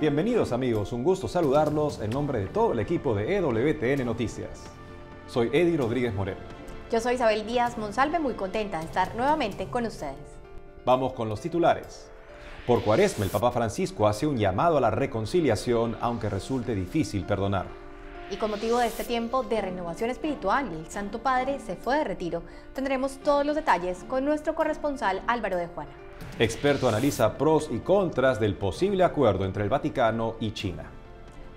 Bienvenidos amigos, un gusto saludarlos en nombre de todo el equipo de EWTN Noticias. Soy Eddie Rodríguez Moreno. Yo soy Isabel Díaz Monsalve, muy contenta de estar nuevamente con ustedes. Vamos con los titulares. Por Cuaresma, el Papa Francisco hace un llamado a la reconciliación, aunque resulte difícil perdonar. Y con motivo de este tiempo de renovación espiritual, el Santo Padre se fue de retiro. Tendremos todos los detalles con nuestro corresponsal Álvaro de Juana. Experto analiza pros y contras del posible acuerdo entre el Vaticano y China.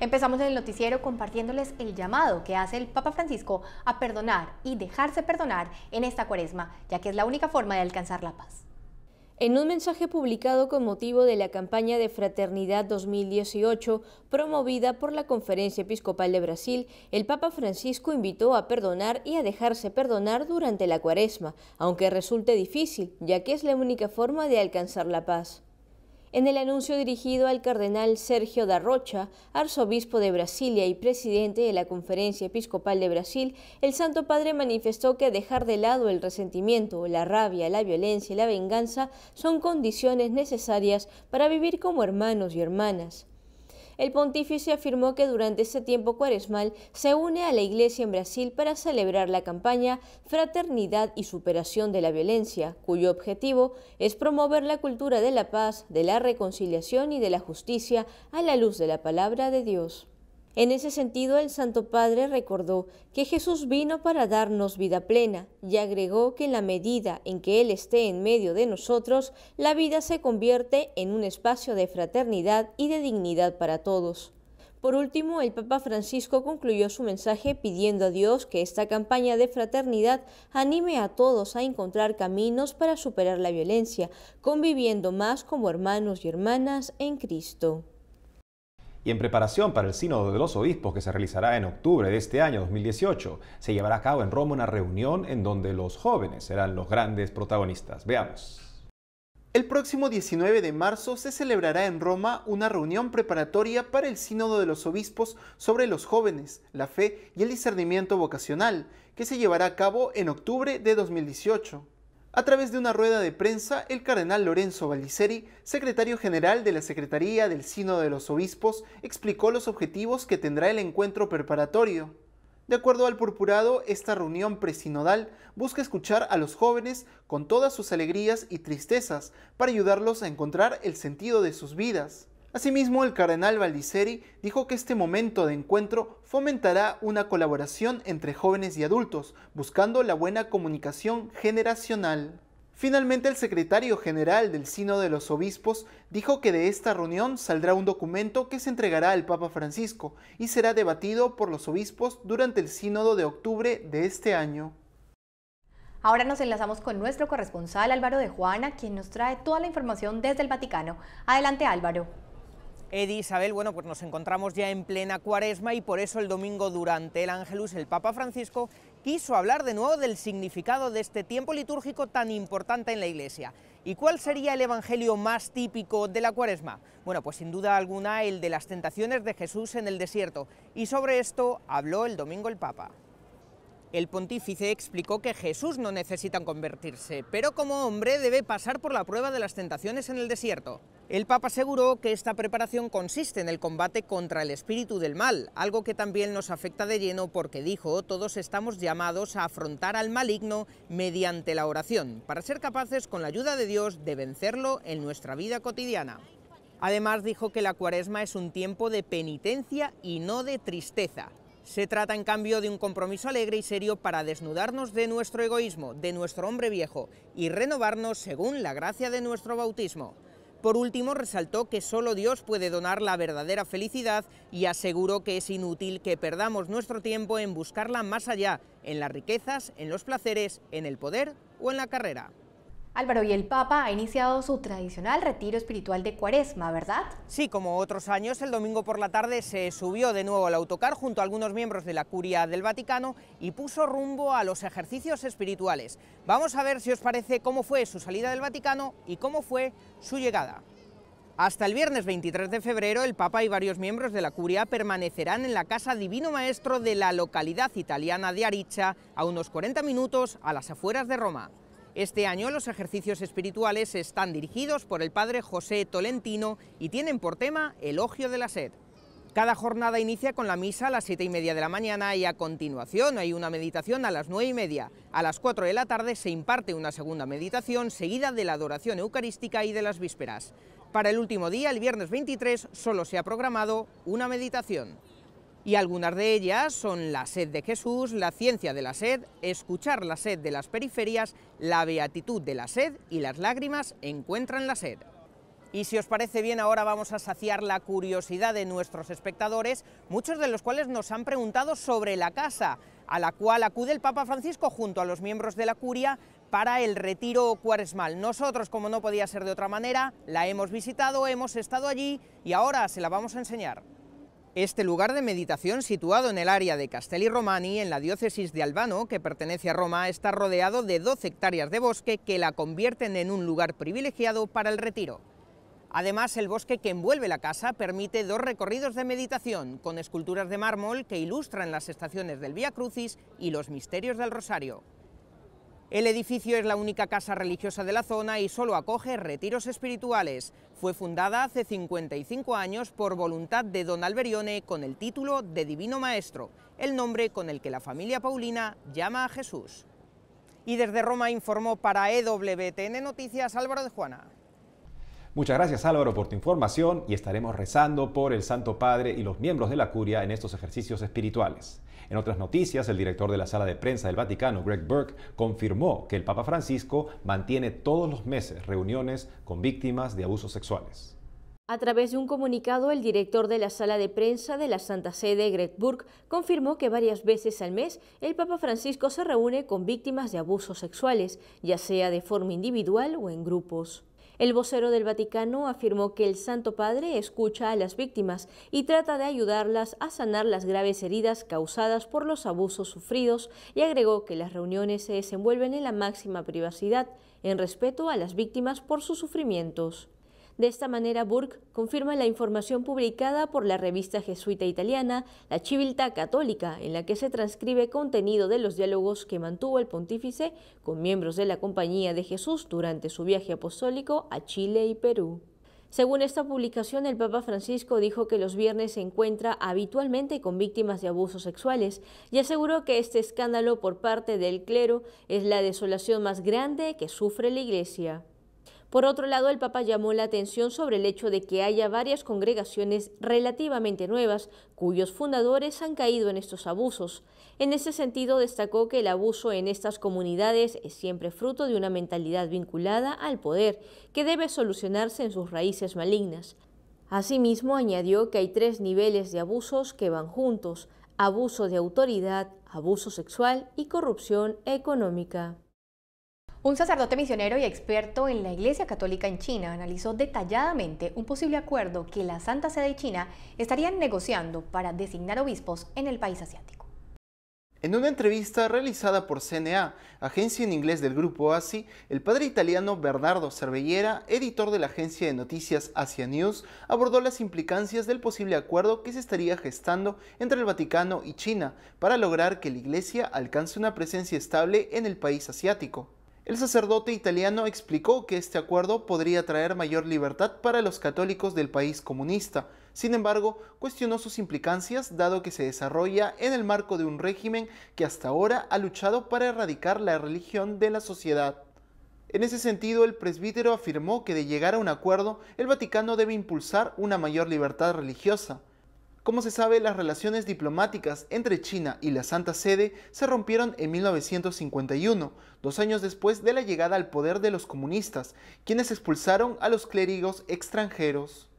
Empezamos en el noticiero compartiéndoles el llamado que hace el Papa Francisco a perdonar y dejarse perdonar en esta Cuaresma, ya que es la única forma de alcanzar la paz. En un mensaje publicado con motivo de la campaña de Fraternidad 2018, promovida por la Conferencia Episcopal de Brasil, el Papa Francisco invitó a perdonar y a dejarse perdonar durante la Cuaresma, aunque resulte difícil, ya que es la única forma de alcanzar la paz. En el anuncio dirigido al cardenal Sergio da Rocha, arzobispo de Brasilia y presidente de la Conferencia Episcopal de Brasil, el Santo Padre manifestó que dejar de lado el resentimiento, la rabia, la violencia y la venganza son condiciones necesarias para vivir como hermanos y hermanas. El pontífice afirmó que durante este tiempo cuaresmal se une a la Iglesia en Brasil para celebrar la campaña Fraternidad y Superación de la Violencia, cuyo objetivo es promover la cultura de la paz, de la reconciliación y de la justicia a la luz de la palabra de Dios. En ese sentido, el Santo Padre recordó que Jesús vino para darnos vida plena y agregó que en la medida en que Él esté en medio de nosotros, la vida se convierte en un espacio de fraternidad y de dignidad para todos. Por último, el Papa Francisco concluyó su mensaje pidiendo a Dios que esta campaña de fraternidad anime a todos a encontrar caminos para superar la violencia, conviviendo más como hermanos y hermanas en Cristo. Y en preparación para el Sínodo de los Obispos que se realizará en octubre de este año 2018, se llevará a cabo en Roma una reunión en donde los jóvenes serán los grandes protagonistas. Veamos. El próximo 19 de marzo se celebrará en Roma una reunión preparatoria para el Sínodo de los Obispos sobre los jóvenes, la fe y el discernimiento vocacional, que se llevará a cabo en octubre de 2018. A través de una rueda de prensa, el cardenal Lorenzo Baldisseri, secretario general de la Secretaría del Sínodo de los Obispos, explicó los objetivos que tendrá el encuentro preparatorio. De acuerdo al purpurado, esta reunión presinodal busca escuchar a los jóvenes con todas sus alegrías y tristezas para ayudarlos a encontrar el sentido de sus vidas. Asimismo, el cardenal Baldisseri dijo que este momento de encuentro fomentará una colaboración entre jóvenes y adultos, buscando la buena comunicación generacional. Finalmente, el secretario general del Sínodo de los Obispos dijo que de esta reunión saldrá un documento que se entregará al Papa Francisco y será debatido por los obispos durante el Sínodo de octubre de este año. Ahora nos enlazamos con nuestro corresponsal Álvaro de Juana, quien nos trae toda la información desde el Vaticano. Adelante, Álvaro. Eddie, Isabel, bueno, pues nos encontramos ya en plena Cuaresma y por eso el domingo durante el Ángelus el Papa Francisco quiso hablar de nuevo del significado de este tiempo litúrgico tan importante en la Iglesia. ¿Y cuál sería el evangelio más típico de la Cuaresma? Bueno, pues sin duda alguna el de las tentaciones de Jesús en el desierto, y sobre esto habló el domingo el Papa. El pontífice explicó que Jesús no necesita convertirse, pero como hombre debe pasar por la prueba de las tentaciones en el desierto. El Papa aseguró que esta preparación consiste en el combate contra el espíritu del mal, algo que también nos afecta de lleno porque, dijo, todos estamos llamados a afrontar al maligno mediante la oración, para ser capaces, con la ayuda de Dios, de vencerlo en nuestra vida cotidiana. Además, dijo que la Cuaresma es un tiempo de penitencia y no de tristeza. Se trata, en cambio, de un compromiso alegre y serio para desnudarnos de nuestro egoísmo, de nuestro hombre viejo, y renovarnos según la gracia de nuestro bautismo. Por último, resaltó que solo Dios puede donar la verdadera felicidad y aseguró que es inútil que perdamos nuestro tiempo en buscarla más allá, en las riquezas, en los placeres, en el poder o en la carrera. Álvaro, y el Papa ha iniciado su tradicional retiro espiritual de Cuaresma, ¿verdad? Sí, como otros años, el domingo por la tarde se subió de nuevo al autocar junto a algunos miembros de la Curia del Vaticano y puso rumbo a los ejercicios espirituales. Vamos a ver si os parece cómo fue su salida del Vaticano y cómo fue su llegada. Hasta el viernes 23 de febrero, el Papa y varios miembros de la Curia permanecerán en la Casa Divino Maestro de la localidad italiana de Ariccia, a unos 40 minutos a las afueras de Roma. Este año los ejercicios espirituales están dirigidos por el padre José Tolentino y tienen por tema Elogio de la Sed. Cada jornada inicia con la misa a las 7:30 de la mañana y a continuación hay una meditación a las 9:30. A las 4 de la tarde se imparte una segunda meditación seguida de la adoración eucarística y de las vísperas. Para el último día, el viernes 23, solo se ha programado una meditación. Y algunas de ellas son la sed de Jesús, la ciencia de la sed, escuchar la sed de las periferias, la beatitud de la sed y las lágrimas encuentran la sed. Y si os parece bien, ahora vamos a saciar la curiosidad de nuestros espectadores, muchos de los cuales nos han preguntado sobre la casa a la cual acude el Papa Francisco junto a los miembros de la Curia para el retiro cuaresmal. Nosotros, como no podía ser de otra manera, la hemos visitado, hemos estado allí y ahora se la vamos a enseñar. Este lugar de meditación, situado en el área de Castelli Romani, en la diócesis de Albano, que pertenece a Roma, está rodeado de 12 hectáreas de bosque que la convierten en un lugar privilegiado para el retiro. Además, el bosque que envuelve la casa permite 2 recorridos de meditación, con esculturas de mármol que ilustran las estaciones del Vía Crucis y los misterios del Rosario. El edificio es la única casa religiosa de la zona y solo acoge retiros espirituales. Fue fundada hace 55 años por voluntad de don Alberione con el título de Divino Maestro, el nombre con el que la familia Paulina llama a Jesús. Y desde Roma informó para EWTN Noticias Álvaro de Juana. Muchas gracias, Álvaro, por tu información y estaremos rezando por el Santo Padre y los miembros de la Curia en estos ejercicios espirituales. En otras noticias, el director de la Sala de Prensa del Vaticano, Greg Burke, confirmó que el Papa Francisco mantiene todos los meses reuniones con víctimas de abusos sexuales. A través de un comunicado, el director de la Sala de Prensa de la Santa Sede, Greg Burke, confirmó que varias veces al mes el Papa Francisco se reúne con víctimas de abusos sexuales, ya sea de forma individual o en grupos. El vocero del Vaticano afirmó que el Santo Padre escucha a las víctimas y trata de ayudarlas a sanar las graves heridas causadas por los abusos sufridos y agregó que las reuniones se desenvuelven en la máxima privacidad, en respeto a las víctimas por sus sufrimientos. De esta manera, Burke confirma la información publicada por la revista jesuita italiana La Civiltà Cattolica, en la que se transcribe contenido de los diálogos que mantuvo el pontífice con miembros de la Compañía de Jesús durante su viaje apostólico a Chile y Perú. Según esta publicación, el Papa Francisco dijo que los viernes se encuentra habitualmente con víctimas de abusos sexuales y aseguró que este escándalo por parte del clero es la desolación más grande que sufre la Iglesia. Por otro lado, el Papa llamó la atención sobre el hecho de que haya varias congregaciones relativamente nuevas cuyos fundadores han caído en estos abusos. En ese sentido, destacó que el abuso en estas comunidades es siempre fruto de una mentalidad vinculada al poder, que debe solucionarse en sus raíces malignas. Asimismo, añadió que hay 3 niveles de abusos que van juntos: abuso de autoridad, abuso sexual y corrupción económica. Un sacerdote misionero y experto en la Iglesia Católica en China analizó detalladamente un posible acuerdo que la Santa Sede y China estarían negociando para designar obispos en el país asiático. En una entrevista realizada por CNA, agencia en inglés del grupo ASI, el padre italiano Bernardo Cervellera, editor de la agencia de noticias Asia News, abordó las implicancias del posible acuerdo que se estaría gestando entre el Vaticano y China para lograr que la Iglesia alcance una presencia estable en el país asiático. El sacerdote italiano explicó que este acuerdo podría traer mayor libertad para los católicos del país comunista. Sin embargo, cuestionó sus implicancias dado que se desarrolla en el marco de un régimen que hasta ahora ha luchado para erradicar la religión de la sociedad. En ese sentido, el presbítero afirmó que de llegar a un acuerdo, el Vaticano debe impulsar una mayor libertad religiosa. Como se sabe, las relaciones diplomáticas entre China y la Santa Sede se rompieron en 1951, 2 años después de la llegada al poder de los comunistas, quienes expulsaron a los clérigos extranjeros.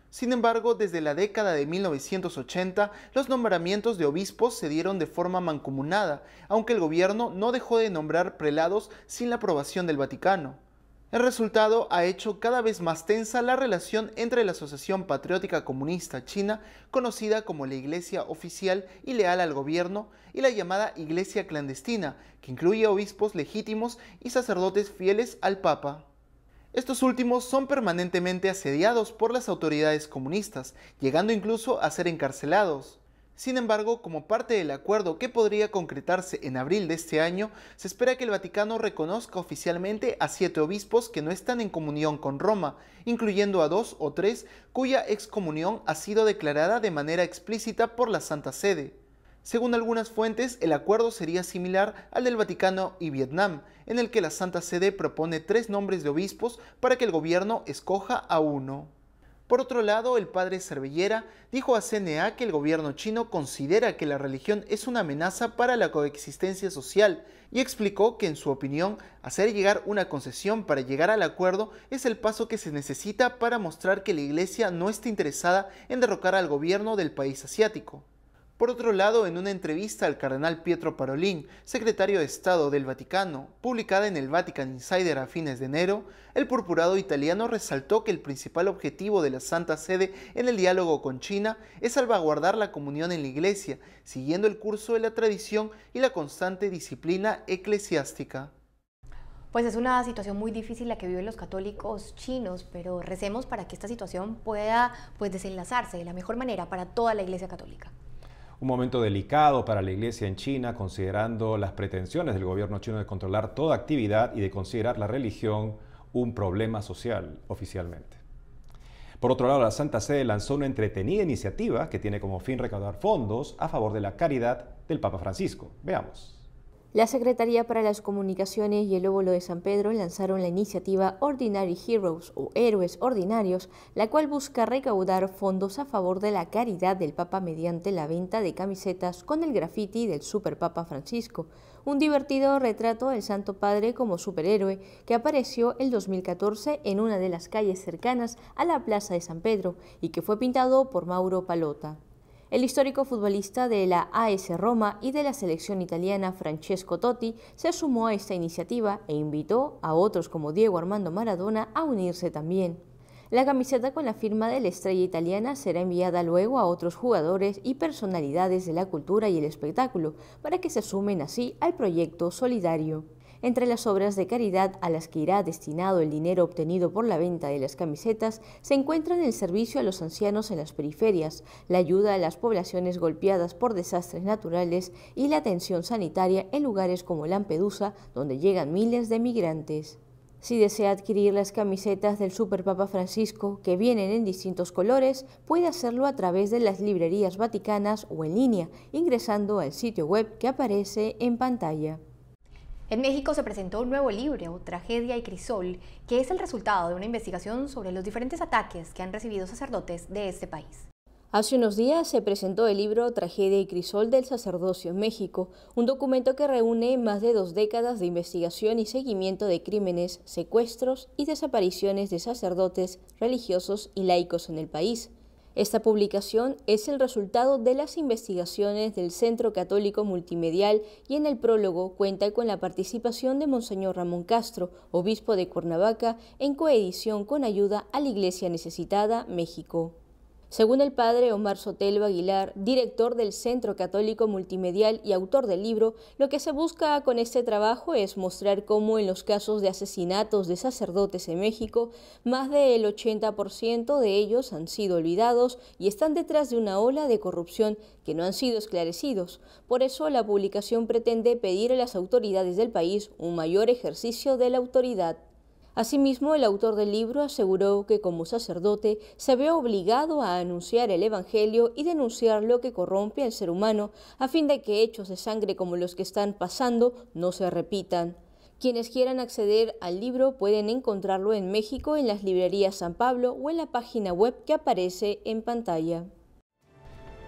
Sin embargo, desde la década de 1980, los nombramientos de obispos se dieron de forma mancomunada, aunque el gobierno no dejó de nombrar prelados sin la aprobación del Vaticano. El resultado ha hecho cada vez más tensa la relación entre la Asociación Patriótica Comunista China, conocida como la Iglesia Oficial y leal al gobierno, y la llamada Iglesia Clandestina, que incluye obispos legítimos y sacerdotes fieles al Papa. Estos últimos son permanentemente asediados por las autoridades comunistas, llegando incluso a ser encarcelados. Sin embargo, como parte del acuerdo que podría concretarse en abril de este año, se espera que el Vaticano reconozca oficialmente a 7 obispos que no están en comunión con Roma, incluyendo a 2 o 3 cuya excomunión ha sido declarada de manera explícita por la Santa Sede. Según algunas fuentes, el acuerdo sería similar al del Vaticano y Vietnam, en el que la Santa Sede propone 3 nombres de obispos para que el gobierno escoja a uno. Por otro lado, el padre Cervellera dijo a CNA que el gobierno chino considera que la religión es una amenaza para la coexistencia social y explicó que, en su opinión, hacer llegar una concesión para llegar al acuerdo es el paso que se necesita para mostrar que la Iglesia no está interesada en derrocar al gobierno del país asiático. Por otro lado, en una entrevista al cardenal Pietro Parolin, secretario de Estado del Vaticano, publicada en el Vatican Insider a fines de enero, el purpurado italiano resaltó que el principal objetivo de la Santa Sede en el diálogo con China es salvaguardar la comunión en la Iglesia, siguiendo el curso de la tradición y la constante disciplina eclesiástica. Pues es una situación muy difícil la que viven los católicos chinos, pero recemos para que esta situación pueda desenlazarse de la mejor manera para toda la Iglesia católica. Un momento delicado para la Iglesia en China, considerando las pretensiones del gobierno chino de controlar toda actividad y de considerar la religión un problema social oficialmente. Por otro lado, la Santa Sede lanzó una entretenida iniciativa que tiene como fin recaudar fondos a favor de la caridad del Papa Francisco. Veamos. La Secretaría para las Comunicaciones y el Óvulo de San Pedro lanzaron la iniciativa Ordinary Heroes o Héroes Ordinarios, la cual busca recaudar fondos a favor de la caridad del Papa mediante la venta de camisetas con el graffiti del Super Papa Francisco, un divertido retrato del Santo Padre como superhéroe que apareció el 2014 en una de las calles cercanas a la Plaza de San Pedro y que fue pintado por Mauro Pallotta. El histórico futbolista de la AS Roma y de la selección italiana Francesco Totti se sumó a esta iniciativa e invitó a otros como Diego Armando Maradona a unirse también. La camiseta con la firma de la estrella italiana será enviada luego a otros jugadores y personalidades de la cultura y el espectáculo para que se sumen así al proyecto solidario. Entre las obras de caridad a las que irá destinado el dinero obtenido por la venta de las camisetas se encuentran el servicio a los ancianos en las periferias, la ayuda a las poblaciones golpeadas por desastres naturales y la atención sanitaria en lugares como Lampedusa, donde llegan miles de migrantes. Si desea adquirir las camisetas del Super Papa Francisco, que vienen en distintos colores, puede hacerlo a través de las librerías vaticanas o en línea, ingresando al sitio web que aparece en pantalla. En México se presentó un nuevo libro, Tragedia y Crisol, que es el resultado de una investigación sobre los diferentes ataques que han recibido sacerdotes de este país. Hace unos días se presentó el libro Tragedia y Crisol del sacerdocio en México, un documento que reúne más de 2 décadas de investigación y seguimiento de crímenes, secuestros y desapariciones de sacerdotes, religiosos y laicos en el país. Esta publicación es el resultado de las investigaciones del Centro Católico Multimedial y en el prólogo cuenta con la participación de Monseñor Ramón Castro, obispo de Cuernavaca, en coedición con Ayuda a la Iglesia Necesitada, México. Según el padre Omar Sotelo Aguilar, director del Centro Católico Multimedial y autor del libro, lo que se busca con este trabajo es mostrar cómo en los casos de asesinatos de sacerdotes en México, más del 80% de ellos han sido olvidados y están detrás de una ola de corrupción que no han sido esclarecidos. Por eso la publicación pretende pedir a las autoridades del país un mayor ejercicio de la autoridad. Asimismo, el autor del libro aseguró que como sacerdote se ve obligado a anunciar el Evangelio y denunciar lo que corrompe al ser humano a fin de que hechos de sangre como los que están pasando no se repitan. Quienes quieran acceder al libro pueden encontrarlo en México en las librerías San Pablo o en la página web que aparece en pantalla.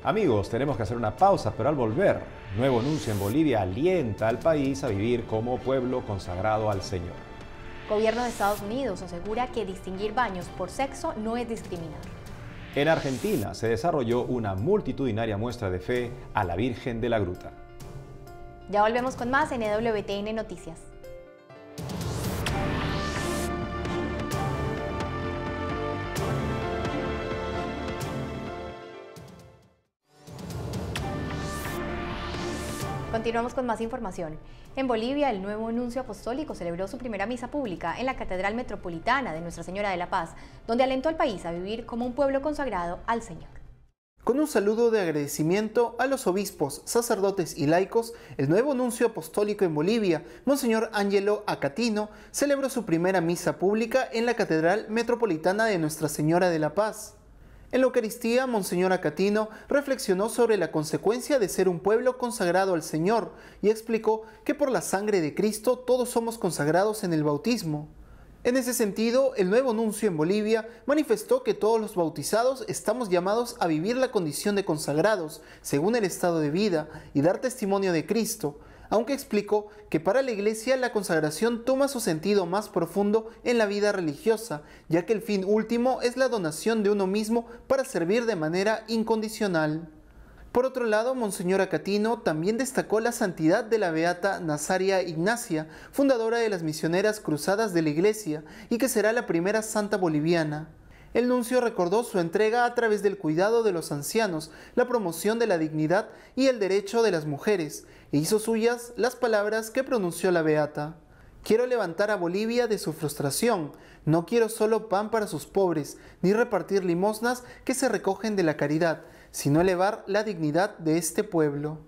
Amigos, tenemos que hacer una pausa, pero al volver, nuevo anuncio en Bolivia alienta al país a vivir como pueblo consagrado al Señor. Gobierno de Estados Unidos asegura que distinguir baños por sexo no es discriminar. En Argentina se desarrolló una multitudinaria muestra de fe a la Virgen de la Gruta. Ya volvemos con más en EWTN Noticias. Continuamos con más información. En Bolivia, el nuevo nuncio apostólico celebró su primera misa pública en la Catedral Metropolitana de Nuestra Señora de la Paz, donde alentó al país a vivir como un pueblo consagrado al Señor. Con un saludo de agradecimiento a los obispos, sacerdotes y laicos, el nuevo nuncio apostólico en Bolivia, Monseñor Ángelo Acatino, celebró su primera misa pública en la Catedral Metropolitana de Nuestra Señora de la Paz. En la Eucaristía, Monseñor Acatino reflexionó sobre la consecuencia de ser un pueblo consagrado al Señor y explicó que por la sangre de Cristo todos somos consagrados en el bautismo. En ese sentido, el nuevo nuncio en Bolivia manifestó que todos los bautizados estamos llamados a vivir la condición de consagrados, según el estado de vida, y dar testimonio de Cristo, aunque explicó que para la Iglesia la consagración toma su sentido más profundo en la vida religiosa, ya que el fin último es la donación de uno mismo para servir de manera incondicional. Por otro lado, Monseñor Acatino también destacó la santidad de la beata Nazaria Ignacia, fundadora de las Misioneras Cruzadas de la Iglesia, y que será la primera santa boliviana. El nuncio recordó su entrega a través del cuidado de los ancianos, la promoción de la dignidad y el derecho de las mujeres, e hizo suyas las palabras que pronunció la beata. Quiero levantar a Bolivia de su frustración. No quiero solo pan para sus pobres, ni repartir limosnas que se recogen de la caridad, sino elevar la dignidad de este pueblo.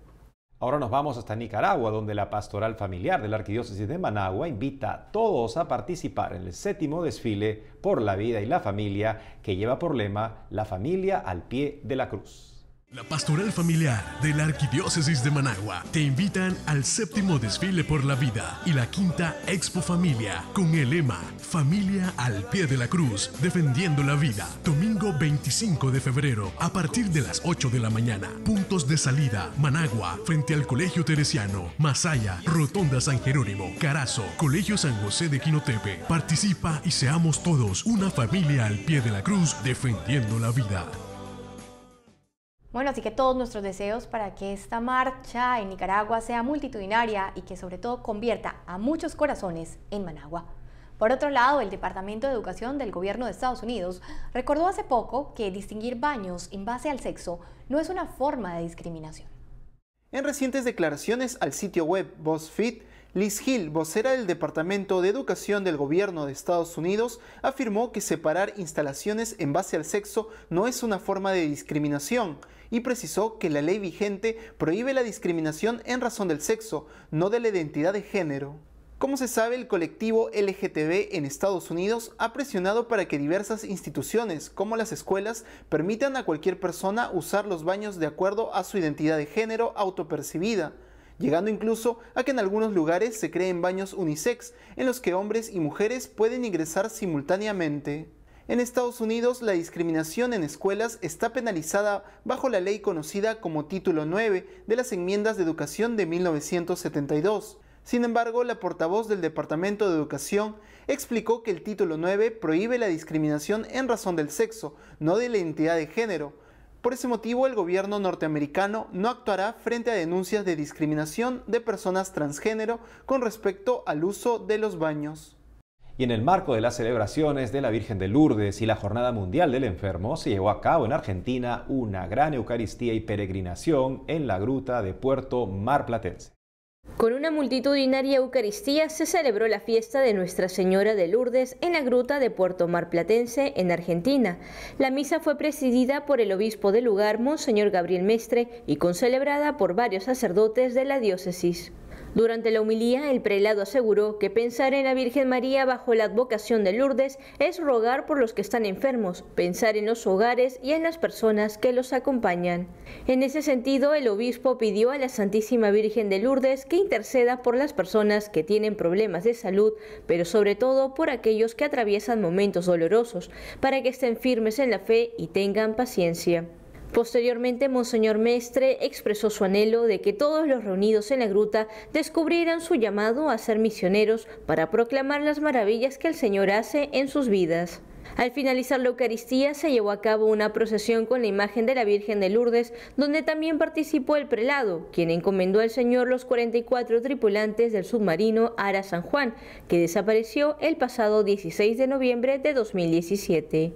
Ahora nos vamos hasta Nicaragua, donde la Pastoral Familiar de la Arquidiócesis de Managua invita a todos a participar en el 7º desfile por la vida y la familia, que lleva por lema La familia al pie de la cruz. La Pastoral Familiar de la Arquidiócesis de Managua te invitan al 7º Desfile por la Vida y la 5ª Expo Familia con el lema Familia al pie de la cruz, defendiendo la vida. Domingo 25 de febrero a partir de las 8 de la mañana. Puntos de salida: Managua, frente al Colegio Teresiano; Masaya, Rotonda San Jerónimo; Carazo, Colegio San José de Quinotepe. Participa y seamos todos una familia al pie de la cruz, defendiendo la vida. Bueno, así que todos nuestros deseos para que esta marcha en Nicaragua sea multitudinaria y que sobre todo convierta a muchos corazones en Managua. Por otro lado, el Departamento de Educación del Gobierno de Estados Unidos recordó hace poco que distinguir baños en base al sexo no es una forma de discriminación. En recientes declaraciones al sitio web BuzzFeed, Liz Hill, vocera del Departamento de Educación del Gobierno de Estados Unidos, afirmó que separar instalaciones en base al sexo no es una forma de discriminación y precisó que la ley vigente prohíbe la discriminación en razón del sexo, no de la identidad de género. Como se sabe, el colectivo LGTB en Estados Unidos ha presionado para que diversas instituciones, como las escuelas, permitan a cualquier persona usar los baños de acuerdo a su identidad de género autopercibida, llegando incluso a que en algunos lugares se creen baños unisex, en los que hombres y mujeres pueden ingresar simultáneamente. En Estados Unidos, la discriminación en escuelas está penalizada bajo la ley conocida como Título 9 de las Enmiendas de Educación de 1972. Sin embargo, la portavoz del Departamento de Educación explicó que el Título 9 prohíbe la discriminación en razón del sexo, no de la identidad de género. Por ese motivo, el gobierno norteamericano no actuará frente a denuncias de discriminación de personas transgénero con respecto al uso de los baños. Y en el marco de las celebraciones de la Virgen de Lourdes y la Jornada Mundial del Enfermo, se llevó a cabo en Argentina una gran Eucaristía y peregrinación en la gruta de Puerto Marplatense. Con una multitudinaria Eucaristía se celebró la fiesta de Nuestra Señora de Lourdes en la gruta de Puerto Marplatense, en Argentina. La misa fue presidida por el obispo del lugar, Monseñor Gabriel Mestre, y concelebrada por varios sacerdotes de la diócesis. Durante la homilía, el prelado aseguró que pensar en la Virgen María bajo la advocación de Lourdes es rogar por los que están enfermos, pensar en los hogares y en las personas que los acompañan. En ese sentido, el obispo pidió a la Santísima Virgen de Lourdes que interceda por las personas que tienen problemas de salud, pero sobre todo por aquellos que atraviesan momentos dolorosos, para que estén firmes en la fe y tengan paciencia. Posteriormente, Monseñor Mestre expresó su anhelo de que todos los reunidos en la gruta descubrieran su llamado a ser misioneros para proclamar las maravillas que el Señor hace en sus vidas. Al finalizar la Eucaristía se llevó a cabo una procesión con la imagen de la Virgen de Lourdes, donde también participó el prelado, quien encomendó al Señor los 44 tripulantes del submarino Ara San Juan, que desapareció el pasado 16 de noviembre de 2017.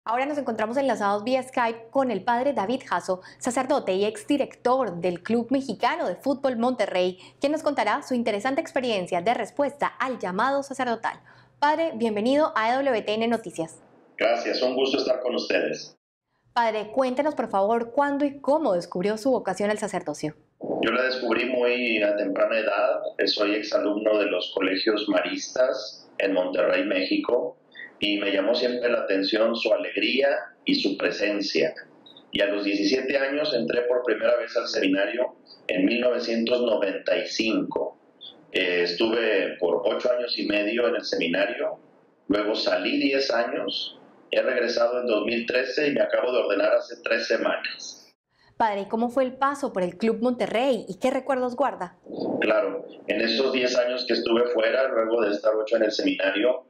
Ahora nos encontramos enlazados vía Skype con el padre David Jasso, sacerdote y exdirector del Club Mexicano de Fútbol Monterrey, quien nos contará su interesante experiencia de respuesta al llamado sacerdotal. Padre, bienvenido a EWTN Noticias. Gracias, un gusto estar con ustedes. Padre, cuéntenos por favor cuándo y cómo descubrió su vocación al sacerdocio. Yo la descubrí muy a temprana edad. Soy exalumno de los colegios maristas en Monterrey, México, y me llamó siempre la atención su alegría y su presencia. Y a los 17 años entré por primera vez al seminario en 1995. Estuve por 8 años y medio en el seminario, luego salí 10 años, he regresado en 2013 y me acabo de ordenar hace 3 semanas. Padre, ¿y cómo fue el paso por el Club Monterrey y qué recuerdos guarda? Claro, en esos 10 años que estuve fuera, luego de estar 8 en el seminario,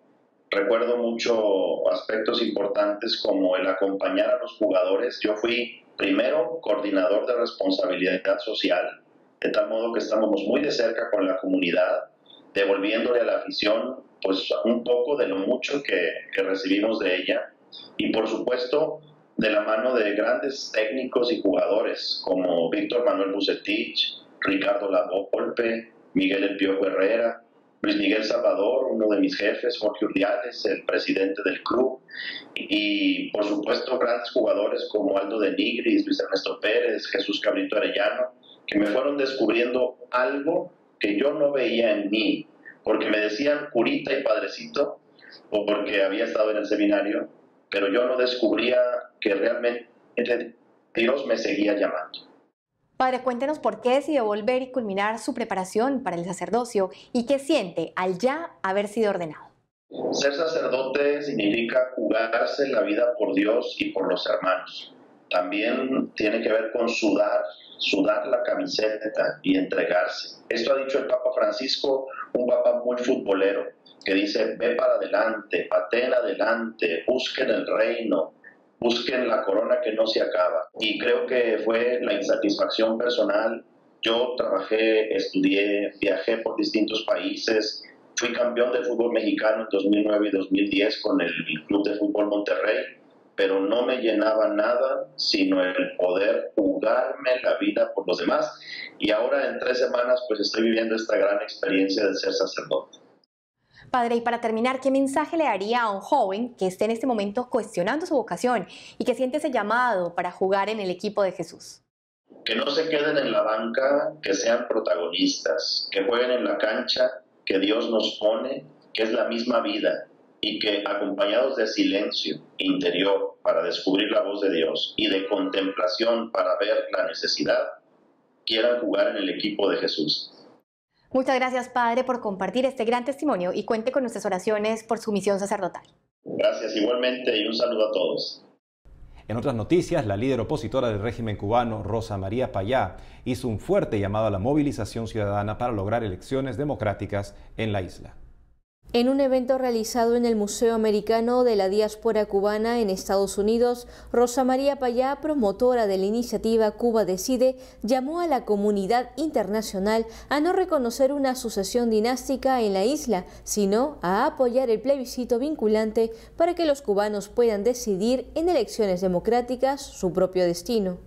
recuerdo mucho aspectos importantes como el acompañar a los jugadores. Yo fui primero coordinador de responsabilidad social, de tal modo que estamos muy de cerca con la comunidad, devolviéndole a la afición pues un poco de lo mucho que recibimos de ella, y por supuesto de la mano de grandes técnicos y jugadores como Víctor Manuel Bucetich, Ricardo Lavolpe, Miguel El Piojo Herrera, Luis Miguel Salvador, uno de mis jefes, Jorge Urdiales, el presidente del club, y por supuesto grandes jugadores como Aldo de Nigris, Luis Ernesto Pérez, Jesús Cabrito Arellano, que me fueron descubriendo algo que yo no veía en mí, porque me decían curita y padrecito, o porque había estado en el seminario, pero yo no descubría que realmente Dios me seguía llamando. Padre, cuéntenos por qué decidió volver y culminar su preparación para el sacerdocio y qué siente al ya haber sido ordenado. Ser sacerdote significa jugarse la vida por Dios y por los hermanos. También tiene que ver con sudar la camiseta y entregarse. Esto ha dicho el Papa Francisco, un papa muy futbolero, que dice: ve para adelante, pateen adelante, busquen el reino, busquen la corona que no se acaba. Y creo que fue la insatisfacción personal. Yo trabajé, estudié, viajé por distintos países, fui campeón del fútbol mexicano en 2009 y 2010 con el Club de Fútbol Monterrey, pero no me llenaba nada sino el poder jugarme la vida por los demás. Y ahora en 3 semanas pues estoy viviendo esta gran experiencia de ser sacerdote. Padre, y para terminar, ¿qué mensaje le daría a un joven que esté en este momento cuestionando su vocación y que siente ese llamado para jugar en el equipo de Jesús? Que no se queden en la banca, que sean protagonistas, que jueguen en la cancha que Dios nos pone, que es la misma vida, y que acompañados de silencio interior para descubrir la voz de Dios y de contemplación para ver la necesidad, quieran jugar en el equipo de Jesús. Muchas gracias, Padre, por compartir este gran testimonio y cuente con nuestras oraciones por su misión sacerdotal. Gracias igualmente y un saludo a todos. En otras noticias, la líder opositora del régimen cubano, Rosa María Payá, hizo un fuerte llamado a la movilización ciudadana para lograr elecciones democráticas en la isla. En un evento realizado en el Museo Americano de la Diáspora Cubana en Estados Unidos, Rosa María Payá, promotora de la iniciativa Cuba Decide, llamó a la comunidad internacional a no reconocer una sucesión dinástica en la isla, sino a apoyar el plebiscito vinculante para que los cubanos puedan decidir en elecciones democráticas su propio destino.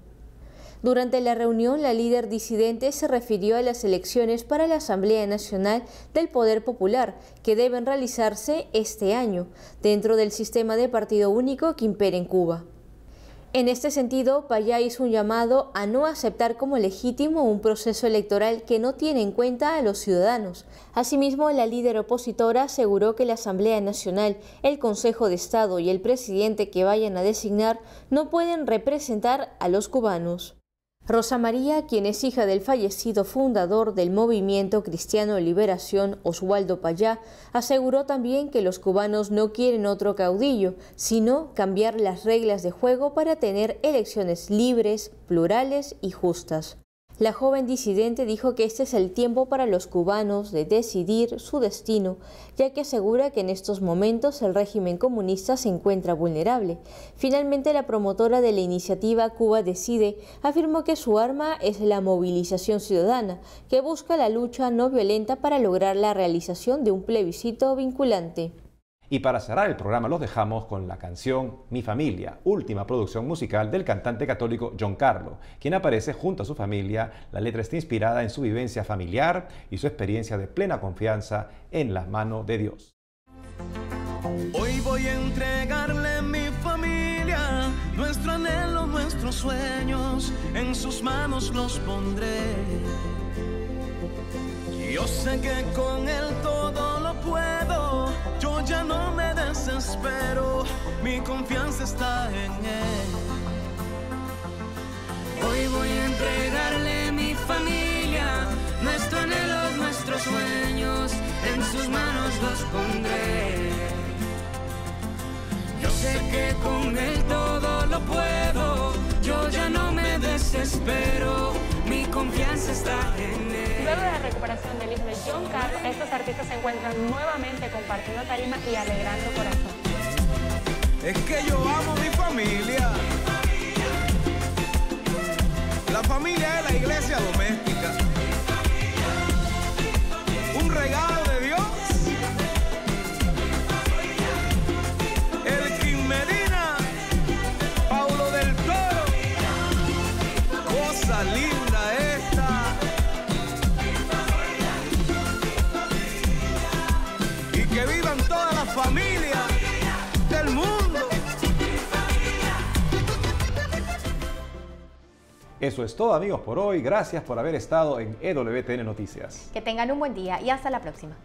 Durante la reunión, la líder disidente se refirió a las elecciones para la Asamblea Nacional del Poder Popular, que deben realizarse este año, dentro del sistema de partido único que impera en Cuba. En este sentido, Payá hizo un llamado a no aceptar como legítimo un proceso electoral que no tiene en cuenta a los ciudadanos. Asimismo, la líder opositora aseguró que la Asamblea Nacional, el Consejo de Estado y el presidente que vayan a designar no pueden representar a los cubanos. Rosa María, quien es hija del fallecido fundador del Movimiento Cristiano de Liberación, Oswaldo Payá, aseguró también que los cubanos no quieren otro caudillo, sino cambiar las reglas de juego para tener elecciones libres, plurales y justas. La joven disidente dijo que este es el tiempo para los cubanos de decidir su destino, ya que asegura que en estos momentos el régimen comunista se encuentra vulnerable. Finalmente, la promotora de la iniciativa Cuba Decide afirmó que su arma es la movilización ciudadana, que busca la lucha no violenta para lograr la realización de un plebiscito vinculante. Y para cerrar el programa los dejamos con la canción Mi Familia, última producción musical del cantante católico John Carlo, quien aparece junto a su familia. La letra está inspirada en su vivencia familiar y su experiencia de plena confianza en la mano de Dios. Hoy voy a entregarle mi familia, nuestro anhelo nuestros sueños, en sus manos los pondré. Yo sé que con él todo lo puedo, yo ya no me desespero, mi confianza está en él. Hoy voy a entregarle mi familia, nuestro anhelo, nuestros sueños, en sus manos los pondré. Yo sé que con él todo lo puedo, yo ya no me desespero, mi confianza está en él. Luego de la recuperación del hijo de John Carr, estos artistas se encuentran nuevamente compartiendo tarima y alegrando corazón. Es que yo amo a mi familia. La familia es la iglesia doméstica. Un regalo de Dios. Elkin Medina, Paulo del Toro. Cosa linda esta. Y que vivan todas las familias del mundo. Eso es todo, amigos, por hoy. Gracias por haber estado en EWTN Noticias. Que tengan un buen día y hasta la próxima.